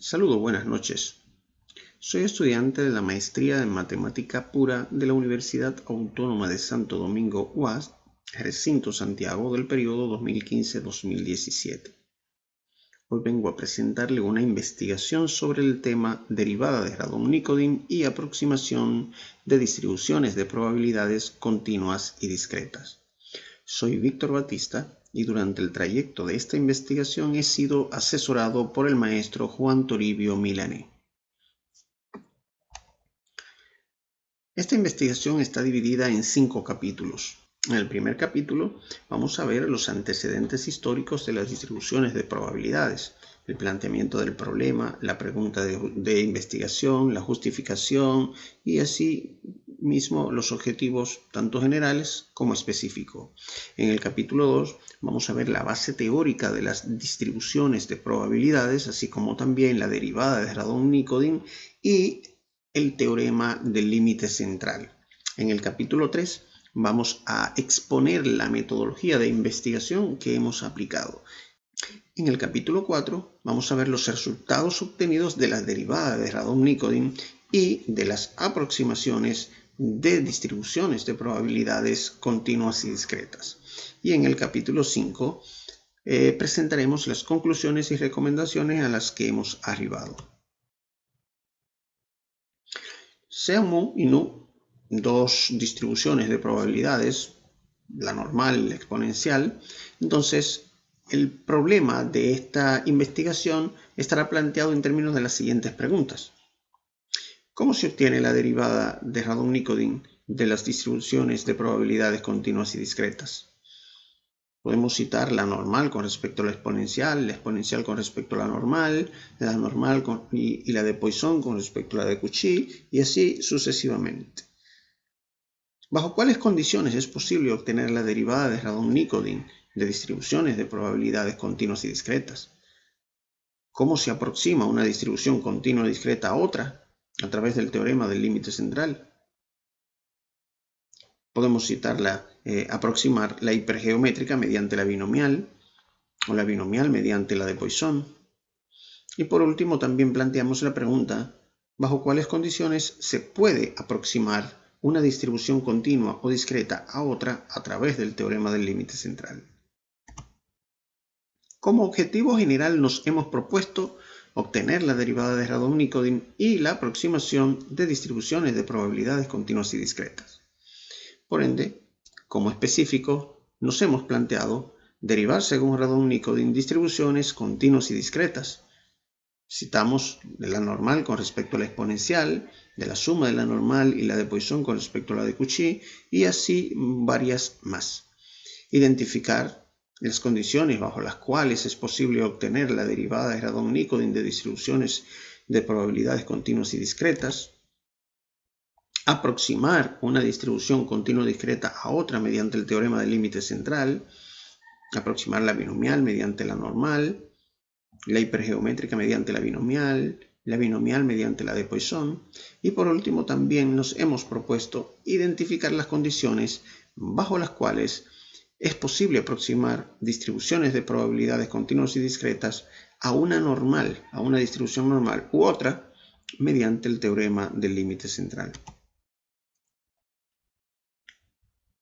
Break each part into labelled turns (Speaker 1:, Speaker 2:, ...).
Speaker 1: Saludos, buenas noches. Soy estudiante de la Maestría en Matemática Pura de la Universidad Autónoma de Santo Domingo UAS, Recinto Santiago, del periodo 2015-2017. Hoy vengo a presentarle una investigación sobre el tema derivada de Radon-Nikodym y aproximación de distribuciones de probabilidades continuas y discretas. Soy Víctor Batista y durante el trayecto de esta investigación he sido asesorado por el maestro Juan Toribio Milané. Esta investigación está dividida en 5 capítulos. En el primer capítulo vamos a ver los antecedentes históricos de las distribuciones de probabilidades, el planteamiento del problema, la pregunta de investigación, la justificación y así mismo los objetivos tanto generales como específicos. En el capítulo 2 vamos a ver la base teórica de las distribuciones de probabilidades, así como también la derivada de Radon-Nikodym y el teorema del límite central. En el capítulo 3 vamos a exponer la metodología de investigación que hemos aplicado. En el capítulo 4 vamos a ver los resultados obtenidos de la derivada de Radon-Nikodym y de las aproximaciones de distribuciones de probabilidades continuas y discretas. Y en el capítulo 5 presentaremos las conclusiones y recomendaciones a las que hemos arribado. Sean mu y nu dos distribuciones de probabilidades, la normal y la exponencial, entonces el problema de esta investigación estará planteado en términos de las siguientes preguntas. ¿Cómo se obtiene la derivada de Radon-Nikodym de las distribuciones de probabilidades continuas y discretas? Podemos citar la normal con respecto a la exponencial con respecto a la normal y la de Poisson con respecto a la de Cauchy, y así sucesivamente. ¿Bajo cuáles condiciones es posible obtener la derivada de Radon-Nikodym de distribuciones de probabilidades continuas y discretas? ¿Cómo se aproxima una distribución continua y discreta a otra a través del teorema del límite central? Podemos aproximar la hipergeométrica mediante la binomial o la binomial mediante la de Poisson. Y por último también planteamos la pregunta, ¿bajo cuáles condiciones se puede aproximar una distribución continua o discreta a otra a través del teorema del límite central? Como objetivo general nos hemos propuesto obtener la derivada de Radon-Nikodym y la aproximación de distribuciones de probabilidades continuas y discretas. Por ende, como específico, nos hemos planteado derivar según Radon-Nikodym distribuciones continuas y discretas. Citamos de la normal con respecto a la exponencial, de la suma de la normal y la de Poisson con respecto a la de Cauchy, y así varias más. Identificar las condiciones bajo las cuales es posible obtener la derivada de Radon-Nikodym de distribuciones de probabilidades continuas y discretas. Aproximar una distribución continua discreta a otra mediante el teorema del límite central, aproximar la binomial mediante la normal, la hipergeométrica mediante la binomial mediante la de Poisson, y por último también nos hemos propuesto identificar las condiciones bajo las cuales es posible aproximar distribuciones de probabilidades continuas y discretas a una distribución normal u otra mediante el teorema del límite central.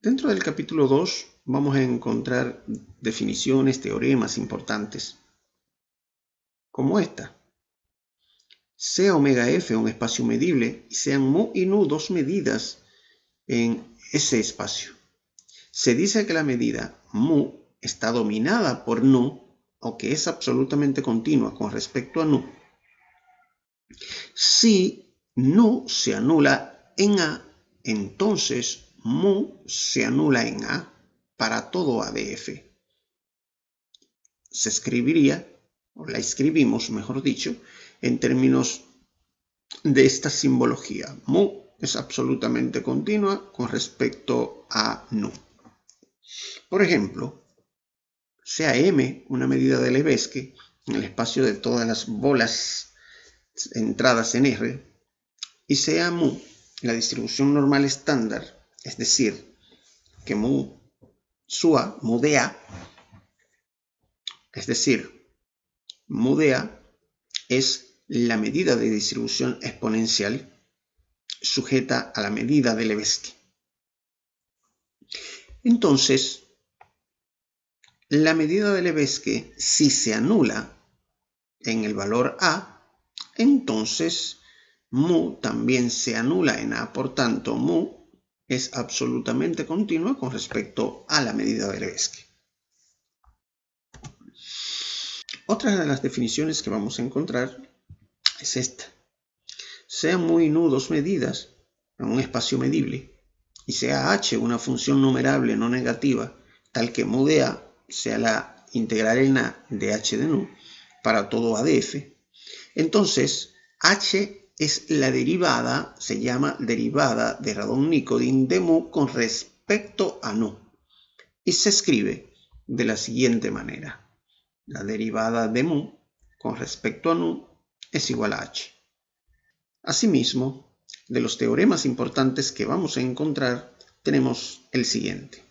Speaker 1: Dentro del capítulo 2 vamos a encontrar definiciones, teoremas importantes, como esta. Sea omega f un espacio medible y sean mu y nu dos medidas en ese espacio. Se dice que la medida mu está dominada por nu o que es absolutamente continua con respecto a nu si nu se anula en A, entonces mu se anula en A para todo A de f. Se escribiría, o la escribimos, mejor dicho, en términos de esta simbología. Mu es absolutamente continua con respecto a nu. Por ejemplo, sea m una medida de Lebesgue en el espacio de todas las bolas entradas en R, y sea mu la distribución normal estándar, es decir, que mu de A, es decir, mu de A es la medida de distribución exponencial sujeta a la medida de Lebesgue. Entonces, la medida de Lebesgue, si se anula en el valor A, entonces mu también se anula en A. Por tanto, mu es absolutamente continua con respecto a la medida de Lebesgue. Otra de las definiciones que vamos a encontrar es esta. Sea mu y nu dos medidas en un espacio medible y sea h una función numerable no negativa, tal que mu de a sea la integral en a de h de nu para todo a de f, entonces h es la derivada, se llama derivada de Radon-Nikodym de mu con respecto a nu y se escribe de la siguiente manera. La derivada de mu con respecto a nu es igual a h. Asimismo, de los teoremas importantes que vamos a encontrar, tenemos el siguiente.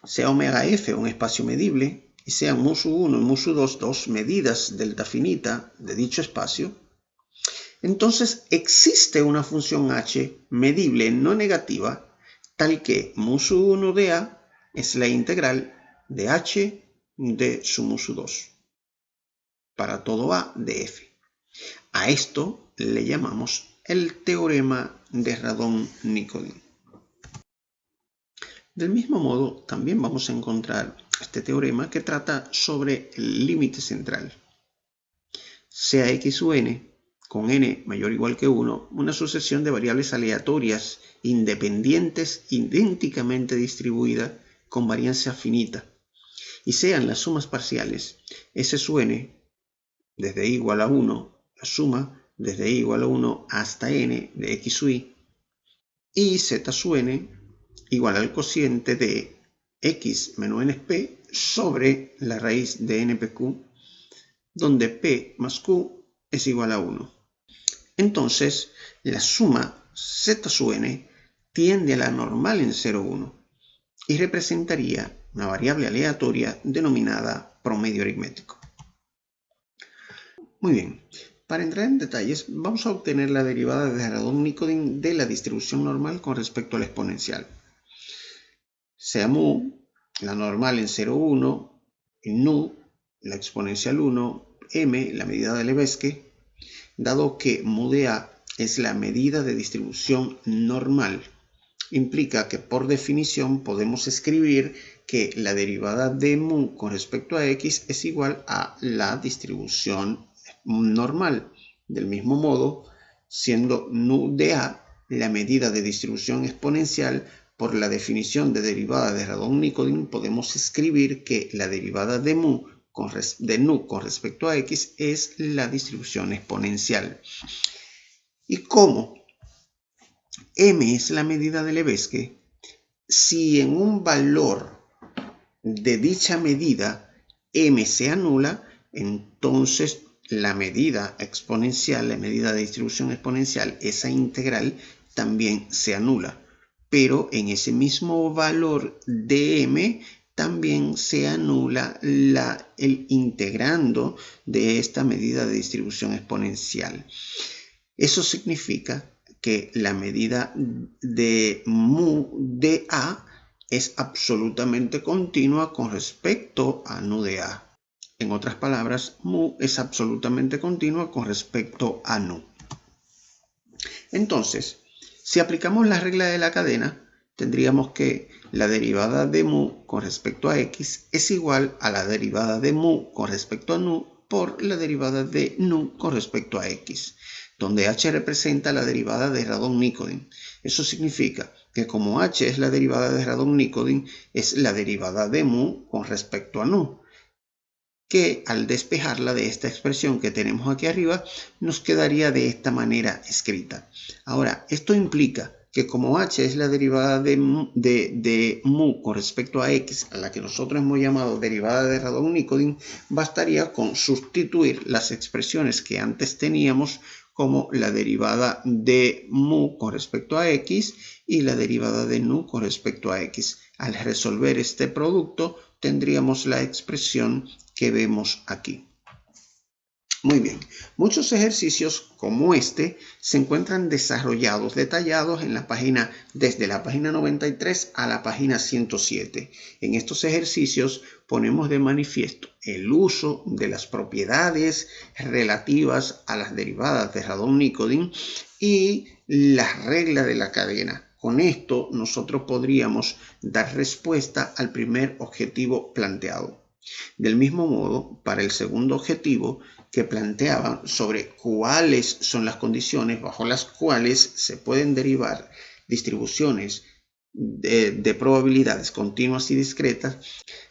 Speaker 1: Sea omega f un espacio medible y sean mu sub 1 y mu sub 2 dos medidas delta finita de dicho espacio, entonces existe una función h medible no negativa tal que mu sub 1 de a es la integral de h de su mu sub 2 para todo a de f. A esto le llamamos el teorema de Radon-Nikodym. Del mismo modo, también vamos a encontrar este teorema que trata sobre el límite central. Sea x u n, con n mayor o igual que 1, una sucesión de variables aleatorias independientes idénticamente distribuidas con varianza finita, y sean las sumas parciales s sub n desde i igual a 1, la suma desde i igual a 1 hasta n de x sub y z sub n igual al cociente de x menos np sobre la raíz de npq, donde p más q es igual a 1. Entonces, la suma z sub n tiende a la normal en 0, 1 y representaría una variable aleatoria denominada promedio aritmético. Muy bien, para entrar en detalles, vamos a obtener la derivada de Radon-Nikodym de la distribución normal con respecto a la exponencial. Sea mu, la normal en 0, 1, y nu, la exponencial 1, m, la medida de Lebesgue, dado que mu de a es la medida de distribución normal, implica que por definición podemos escribir que la derivada de mu con respecto a x es igual a la distribución normal. Del mismo modo, siendo nu de a la medida de distribución exponencial, por la definición de derivada de Radon-Nikodym podemos escribir que la derivada de nu con respecto a x es la distribución exponencial. ¿Y cómo? M es la medida de Lebesgue. Si en un valor de dicha medida m se anula, entonces la medida exponencial, la medida de distribución exponencial, esa integral también se anula. Pero en ese mismo valor de m también se anula el integrando de esta medida de distribución exponencial. Eso significa que la medida de mu de a es absolutamente continua con respecto a nu de a. En otras palabras, mu es absolutamente continua con respecto a nu. Entonces, si aplicamos la regla de la cadena, tendríamos que la derivada de mu con respecto a x es igual a la derivada de mu con respecto a nu por la derivada de nu con respecto a x, donde h representa la derivada de Radon-Nikodym. Eso significa que como h es la derivada de Radon-Nikodym, es la derivada de mu con respecto a nu, que al despejarla de esta expresión que tenemos aquí arriba, nos quedaría de esta manera escrita. Ahora, esto implica que como h es la derivada de mu con respecto a x, a la que nosotros hemos llamado derivada de Radon-Nikodym, bastaría con sustituir las expresiones que antes teníamos como la derivada de mu con respecto a x y la derivada de nu con respecto a x. Al resolver este producto, tendríamos la expresión que vemos aquí. Muy bien, muchos ejercicios como este se encuentran desarrollados, detallados en la página, desde la página 93 a la página 107. En estos ejercicios ponemos de manifiesto el uso de las propiedades relativas a las derivadas de radón-Nikodym y las reglas de la cadena. Con esto nosotros podríamos dar respuesta al primer objetivo planteado. Del mismo modo, para el segundo objetivo, que planteaba sobre cuáles son las condiciones bajo las cuales se pueden derivar distribuciones de probabilidades continuas y discretas,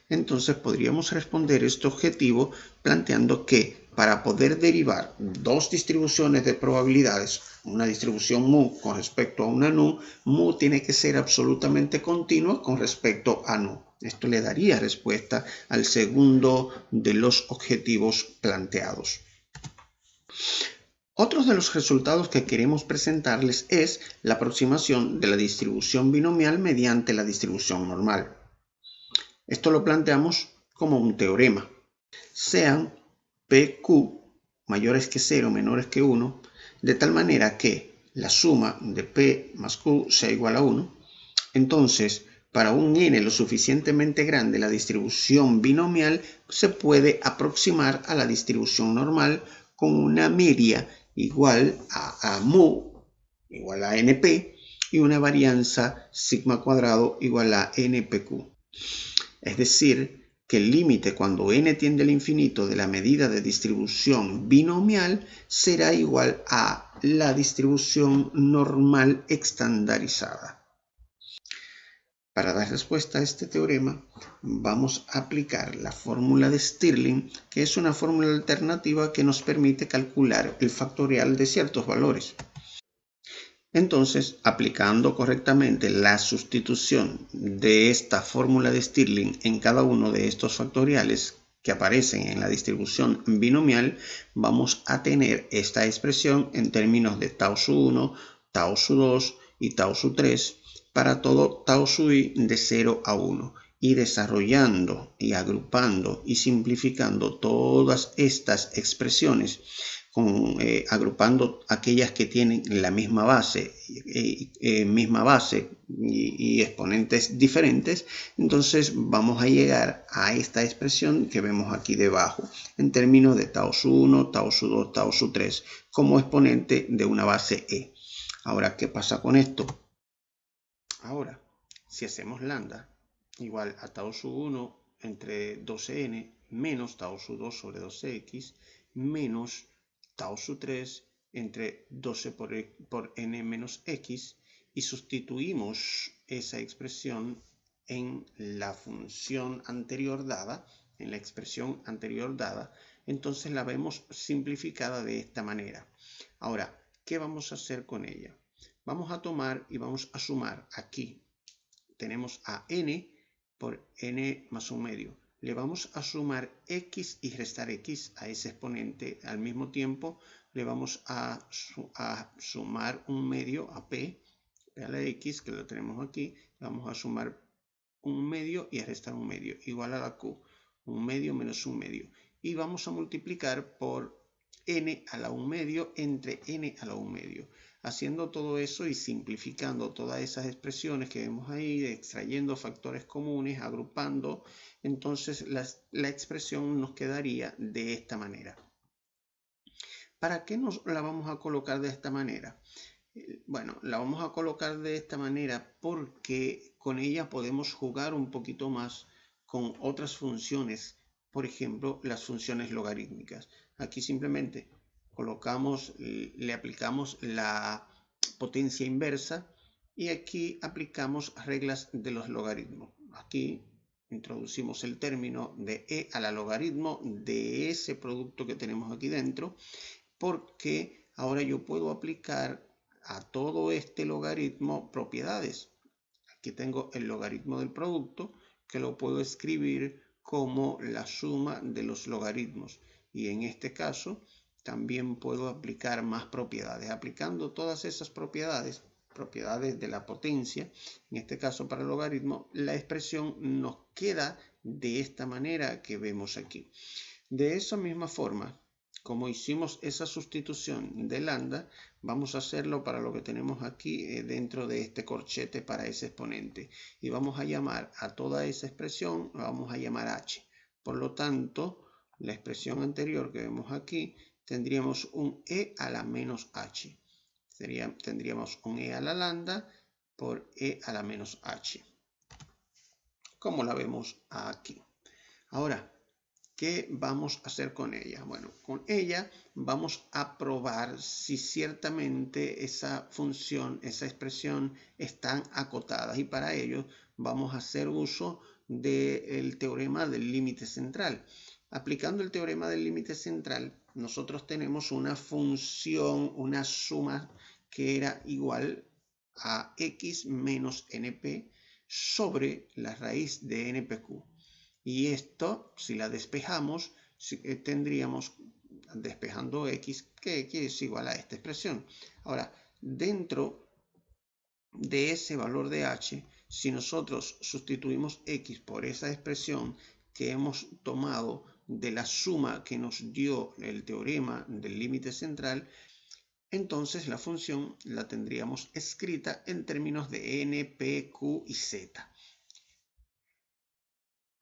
Speaker 1: entonces podríamos responder este objetivo planteando que para poder derivar dos distribuciones de probabilidades, una distribución mu con respecto a una nu, mu tiene que ser absolutamente continua con respecto a nu. Esto le daría respuesta al segundo de los objetivos planteados. Otro de los resultados que queremos presentarles es la aproximación de la distribución binomial mediante la distribución normal. Esto lo planteamos como un teorema. Sean PQ mayores que 0, menores que 1, de tal manera que la suma de P más Q sea igual a 1. Entonces, para un n lo suficientemente grande, la distribución binomial se puede aproximar a la distribución normal con una media igual a mu, igual a np, y una varianza sigma cuadrado igual a npq. Es decir, que el límite cuando n tiende al infinito de la medida de distribución binomial será igual a la distribución normal estandarizada. Para dar respuesta a este teorema, vamos a aplicar la fórmula de Stirling, que es una fórmula alternativa que nos permite calcular el factorial de ciertos valores. Entonces, aplicando correctamente la sustitución de esta fórmula de Stirling en cada uno de estos factoriales que aparecen en la distribución binomial, vamos a tener esta expresión en términos de tau su 1, tau su 2 y tau su 3 para todo tau su i de 0 a 1. Y desarrollando y agrupando y simplificando todas estas expresiones, agrupando aquellas que tienen la misma base y exponentes diferentes, entonces vamos a llegar a esta expresión que vemos aquí debajo, en términos de tau su 1, tau su 2, tau su 3, como exponente de una base E. Ahora, ¿qué pasa con esto? Ahora, si hacemos lambda igual a tau su 1 entre 12n menos tau su 2 sobre 12x menos tau su 3 entre 12 por n menos x, y sustituimos esa expresión en la función anterior dada, en la expresión anterior dada, entonces la vemos simplificada de esta manera. Ahora, ¿qué vamos a hacer con ella? Vamos a tomar y vamos a sumar aquí. Tenemos a n por n más un medio. Le vamos a sumar x y restar x a ese exponente. Al mismo tiempo le vamos a sumar un medio a p a la x, que lo tenemos aquí. Vamos a sumar un medio y a restar un medio, igual a la q. Un medio menos un medio. Y vamos a multiplicar por n a la 1 medio entre n a la 1 medio. Haciendo todo eso y simplificando todas esas expresiones que vemos ahí, extrayendo factores comunes, agrupando, entonces la expresión nos quedaría de esta manera. ¿Para qué nos la vamos a colocar de esta manera? Bueno, la vamos a colocar de esta manera porque con ella podemos jugar un poquito más con otras funciones, por ejemplo, las funciones logarítmicas. Aquí simplemente le aplicamos la potencia inversa y aquí aplicamos reglas de los logaritmos. Aquí introducimos el término de e a la logaritmo de ese producto que tenemos aquí dentro, porque ahora yo puedo aplicar a todo este logaritmo propiedades. Aquí tengo el logaritmo del producto, que lo puedo escribir como la suma de los logaritmos. Y en este caso también puedo aplicar más propiedades. Aplicando todas esas propiedades de la potencia, en este caso para el logaritmo, la expresión nos queda de esta manera que vemos aquí. De esa misma forma, como hicimos esa sustitución de lambda, vamos a hacerlo para lo que tenemos aquí dentro de este corchete para ese exponente. Y vamos a llamar a toda esa expresión, vamos a llamar h. Por lo tanto, la expresión anterior que vemos aquí, tendríamos un e a la menos h. Tendríamos un e a la lambda por e a la menos h, como la vemos aquí. Ahora, ¿qué vamos a hacer con ella? Bueno, con ella vamos a probar si ciertamente esa función, esa expresión están acotadas, y para ello vamos a hacer uso del teorema del límite central. Aplicando el teorema del límite central, nosotros tenemos una función, una suma que era igual a x menos np sobre la raíz de npq. Y esto, si la despejamos, tendríamos, despejando x, que es igual a esta expresión. Ahora, dentro de ese valor de h, si nosotros sustituimos x por esa expresión que hemos tomado de la suma que nos dio el teorema del límite central, entonces la función la tendríamos escrita en términos de n, p, q y z.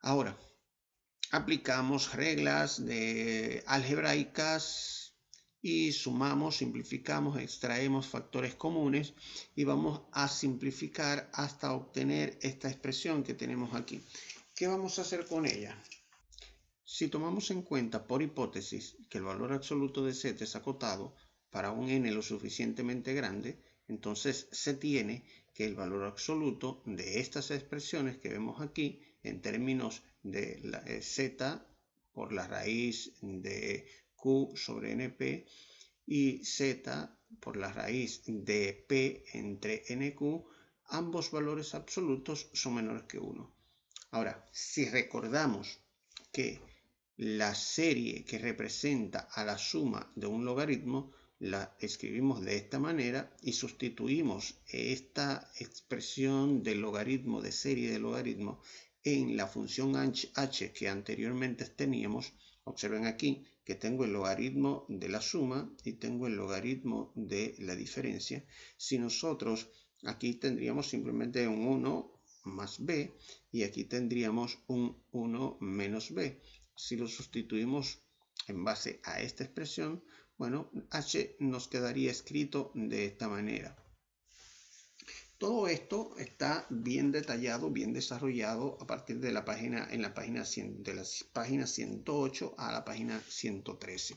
Speaker 1: Ahora, aplicamos reglas algebraicas y sumamos, simplificamos, extraemos factores comunes y vamos a simplificar hasta obtener esta expresión que tenemos aquí. ¿Qué vamos a hacer con ella? Si tomamos en cuenta por hipótesis que el valor absoluto de z es acotado para un n lo suficientemente grande, entonces se tiene que el valor absoluto de estas expresiones que vemos aquí en términos de la, z por la raíz de q sobre np y z por la raíz de p entre nq, ambos valores absolutos son menores que 1. Ahora, si recordamos que la serie que representa a la suma de un logaritmo la escribimos de esta manera y sustituimos esta expresión del logaritmo, de serie de logaritmo, en la función h que anteriormente teníamos. Observen aquí que tengo el logaritmo de la suma y tengo el logaritmo de la diferencia. Si nosotros aquí tendríamos simplemente un 1 más b y aquí tendríamos un 1 menos b. Si lo sustituimos en base a esta expresión, bueno, h nos quedaría escrito de esta manera. Todo esto está bien detallado, bien desarrollado a partir de la página, de la página 108 a la página 113.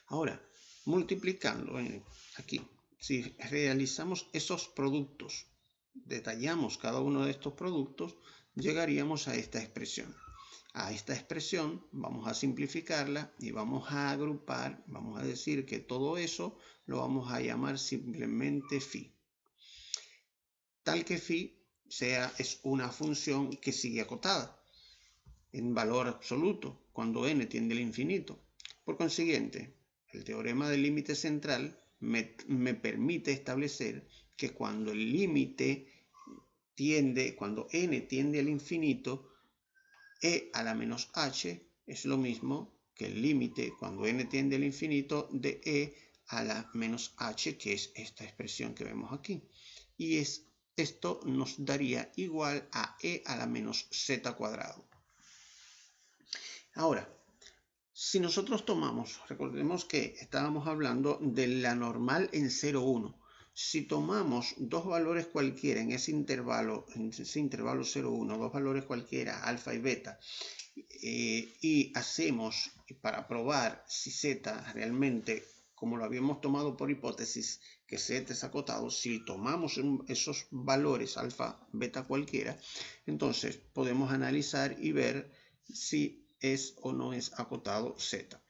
Speaker 1: Ahora, multiplicando aquí, si realizamos esos productos, detallamos cada uno de estos productos, llegaríamos a esta expresión. A esta expresión vamos a simplificarla y vamos a agrupar, vamos a decir que todo eso lo vamos a llamar simplemente phi. Tal que phi es una función que sigue acotada en valor absoluto cuando n tiende al infinito. Por consiguiente, el teorema del límite central me permite establecer que cuando el límite cuando n tiende al infinito, e a la menos h es lo mismo que el límite cuando n tiende al infinito de e a la menos h, que es esta expresión que vemos aquí. Y esto nos daría igual a e a la menos z cuadrado. Ahora, si nosotros tomamos, recordemos que estábamos hablando de la normal en 0, 1. Si tomamos dos valores cualquiera en ese intervalo 0, 1, dos valores cualquiera, alfa y beta, y hacemos para probar si z realmente, como lo habíamos tomado por hipótesis, que z es acotado, si tomamos esos valores alfa, beta cualquiera, entonces podemos analizar y ver si es o no es acotado z.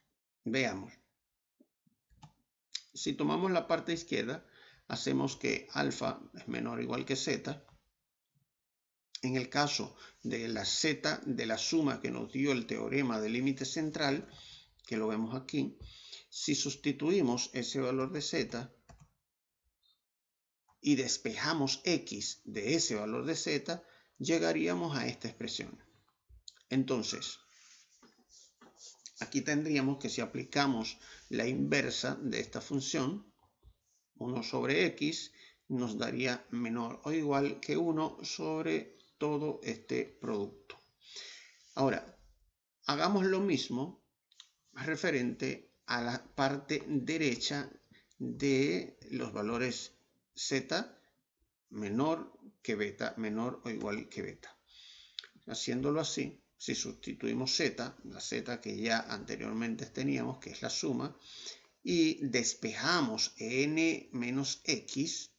Speaker 1: Veamos. Si tomamos la parte izquierda, hacemos que alfa es menor o igual que z. En el caso de la z de la suma que nos dio el teorema del límite central, que lo vemos aquí, si sustituimos ese valor de z y despejamos x de ese valor de z, llegaríamos a esta expresión. Entonces, Aquí tendríamos que si aplicamos la inversa de esta función, 1 sobre x, nos daría menor o igual que 1 sobre todo este producto. Ahora, hagamos lo mismo referente a la parte derecha de los valores z menor que beta, menor o igual que beta. Haciéndolo así, si sustituimos z, la z que ya anteriormente teníamos, que es la suma, y despejamos n menos x,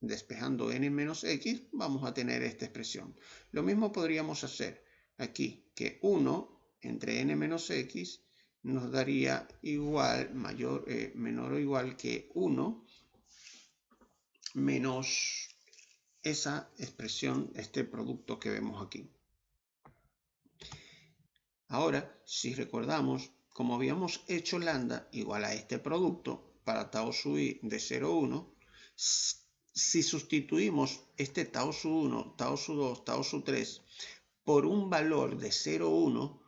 Speaker 1: despejando n menos x, vamos a tener esta expresión. Lo mismo podríamos hacer aquí, que 1 entre n menos x nos daría igual, menor o igual que 1 menos esa expresión, este producto que vemos aquí. Ahora, si recordamos, como habíamos hecho lambda igual a este producto para tau sub i de 0 a 1, si sustituimos este tau sub 1, tau sub 2, tau sub 3 por un valor de 0 a 1,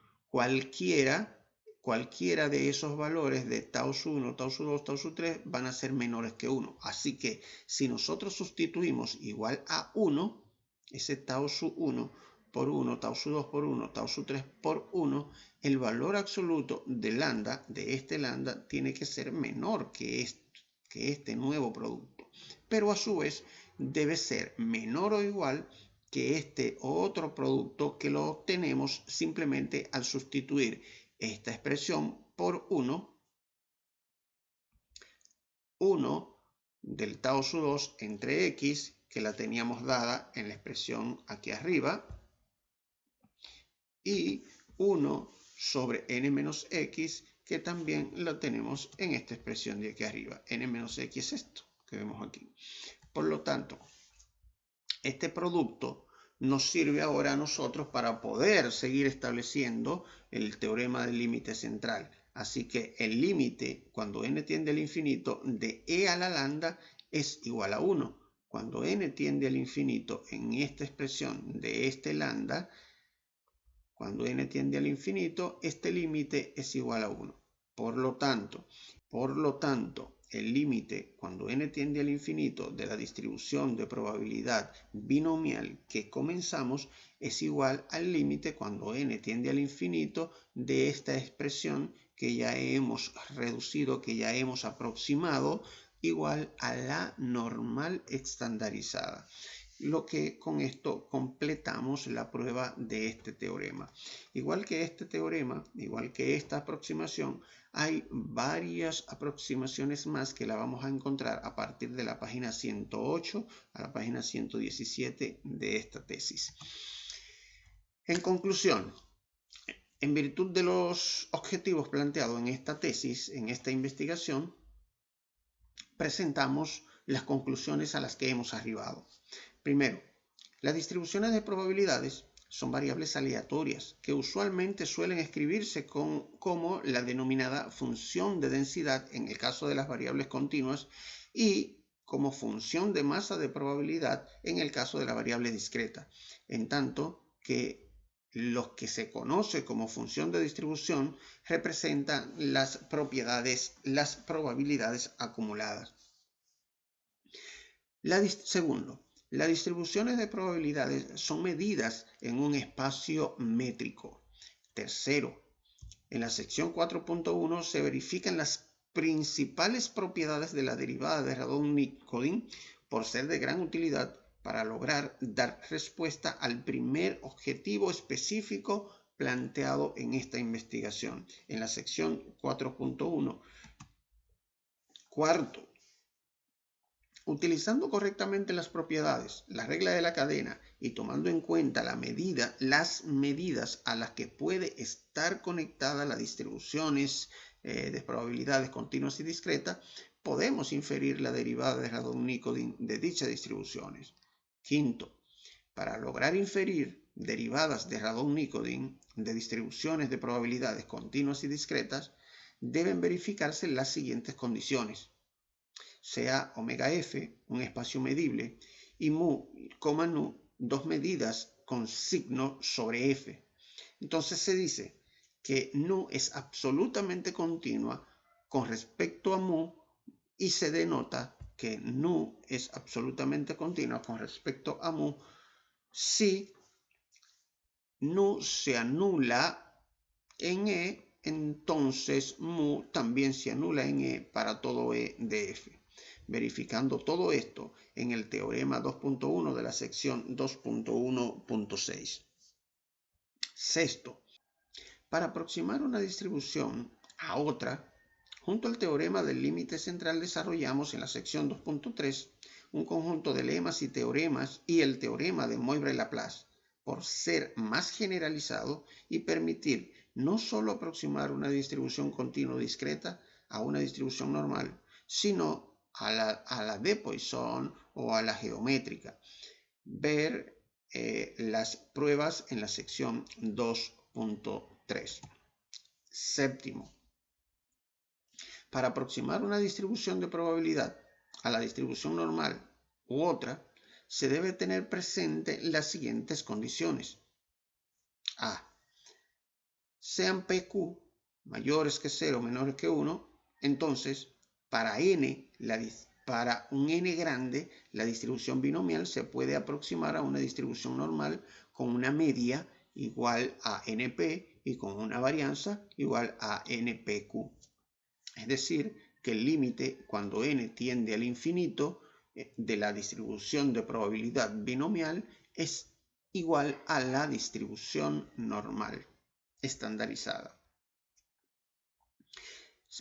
Speaker 1: cualquiera de esos valores de tau sub 1, tau sub 2, tau sub 3 van a ser menores que 1. Así que si nosotros sustituimos igual a 1, ese tau sub 1 por 1, tau sub 2 por 1, tau sub 3 por 1, el valor absoluto de lambda, de este lambda, tiene que ser menor que este nuevo producto. Pero a su vez debe ser menor o igual que este otro producto que lo obtenemos simplemente al sustituir esta expresión por 1 del tau sub 2 entre x, que la teníamos dada en la expresión aquí arriba, y 1 sobre n menos x, que también la tenemos en esta expresión de aquí arriba. N menos x es esto que vemos aquí. Por lo tanto, este producto nos sirve ahora a nosotros para poder seguir estableciendo el teorema del límite central. Así que el límite, cuando n tiende al infinito, de e a la lambda es igual a 1. Cuando n tiende al infinito en esta expresión de este lambda, cuando n tiende al infinito, este límite es igual a 1. Por lo tanto, el límite cuando n tiende al infinito de la distribución de probabilidad binomial que comenzamos es igual al límite cuando n tiende al infinito de esta expresión que ya hemos reducido, que ya hemos aproximado, igual a la normal estandarizada. Lo que con esto completamos la prueba de este teorema. Igual que este teorema, igual que esta aproximación, hay varias aproximaciones más que la vamos a encontrar a partir de la página 108 a la página 117 de esta tesis. En conclusión, en virtud de los objetivos planteados en esta tesis, en esta investigación, presentamos las conclusiones a las que hemos arribado. Primero, las distribuciones de probabilidades son variables aleatorias que usualmente suelen escribirse como la denominada función de densidad en el caso de las variables continuas y como función de masa de probabilidad en el caso de la variable discreta, en tanto que los que se conoce como función de distribución representan las probabilidades acumuladas. Segundo, las distribuciones de probabilidades son medidas en un espacio métrico. Tercero, en la sección 4.1 se verifican las principales propiedades de la derivada de Radon-Nikodym por ser de gran utilidad para lograr dar respuesta al primer objetivo específico planteado en esta investigación, en la sección 4.1. Cuarto, utilizando correctamente las propiedades, la regla de la cadena y tomando en cuenta las medidas a las que puede estar conectada las distribuciones de probabilidades continuas y discretas, podemos inferir la derivada de Radon-Nikodym de dichas distribuciones. Quinto, para lograr inferir derivadas de Radon-Nikodym de distribuciones de probabilidades continuas y discretas, deben verificarse las siguientes condiciones. Sea omega f un espacio medible y mu, nu dos medidas con signo sobre f. Entonces se dice que nu es absolutamente continua con respecto a mu y se denota que nu es absolutamente continua con respecto a mu si nu se anula en E, entonces mu también se anula en E para todo E de F. Verificando todo esto en el teorema 2.1 de la sección 2.1.6. Sexto, para aproximar una distribución a otra, junto al teorema del límite central desarrollamos en la sección 2.3 un conjunto de lemas y teoremas y el teorema de Moivre-Laplace, por ser más generalizado y permitir no solo aproximar una distribución continua discreta a una distribución normal, sino a la de Poisson o a la geométrica. Ver las pruebas en la sección 2.3. Séptimo, para aproximar una distribución de probabilidad a la distribución normal u otra, se debe tener presente las siguientes condiciones. A. Sean PQ mayores que 0, menores que 1, entonces para un n grande, la distribución binomial se puede aproximar a una distribución normal con una media igual a np y con una varianza igual a npq. Es decir, que el límite cuando n tiende al infinito de la distribución de probabilidad binomial es igual a la distribución normal estandarizada.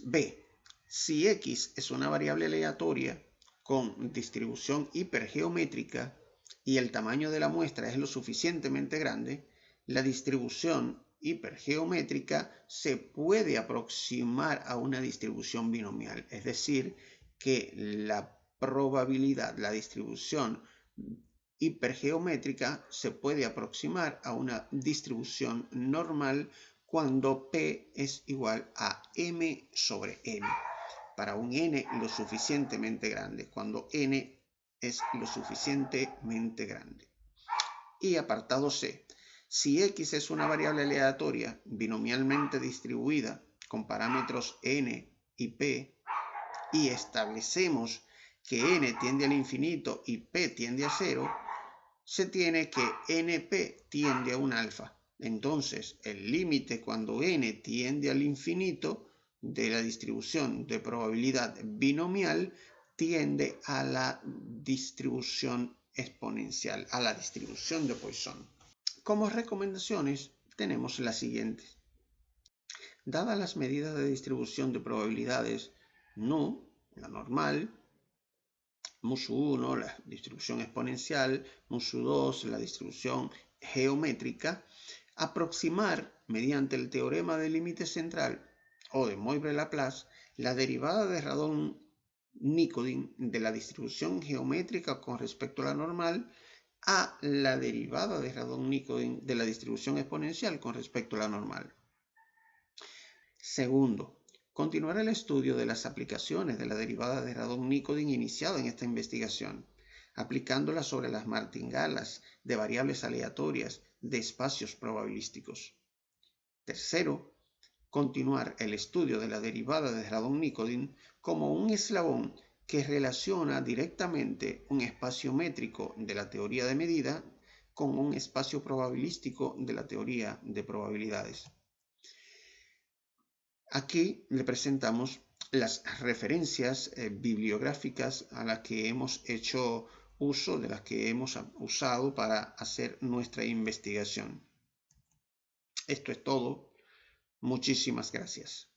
Speaker 1: B. Si X es una variable aleatoria con distribución hipergeométrica y el tamaño de la muestra es lo suficientemente grande, la distribución hipergeométrica se puede aproximar a una distribución binomial. Es decir, que la probabilidad, la distribución hipergeométrica se puede aproximar a una distribución normal cuando P es igual a M sobre N, para un N lo suficientemente grande, cuando N es lo suficientemente grande. Y apartado C, si X es una variable aleatoria binomialmente distribuida con parámetros N y P, y establecemos que N tiende al infinito y P tiende a 0, se tiene que NP tiende a un alfa. Entonces, el límite cuando n tiende al infinito de la distribución de probabilidad binomial tiende a la distribución exponencial, a la distribución de Poisson. Como recomendaciones tenemos las siguientes. Dadas las medidas de distribución de probabilidades nu, la normal, mu1, la distribución exponencial, mu2, la distribución geométrica, aproximar mediante el teorema del límite central o de Moivre-Laplace la derivada de Radon-Nikodym de la distribución geométrica con respecto a la normal a la derivada de Radon-Nikodym de la distribución exponencial con respecto a la normal. Segundo, continuar el estudio de las aplicaciones de la derivada de Radon-Nikodym iniciado en esta investigación, aplicándola sobre las martingalas de variables aleatorias de espacios probabilísticos. Tercero, continuar el estudio de la derivada de Radon-Nikodym como un eslabón que relaciona directamente un espacio métrico de la teoría de medida con un espacio probabilístico de la teoría de probabilidades. Aquí le presentamos las referencias bibliográficas a las que hemos hecho uso, de las que hemos usado para hacer nuestra investigación. Esto es todo. Muchísimas gracias.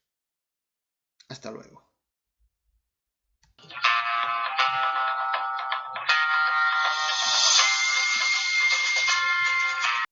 Speaker 1: Hasta luego.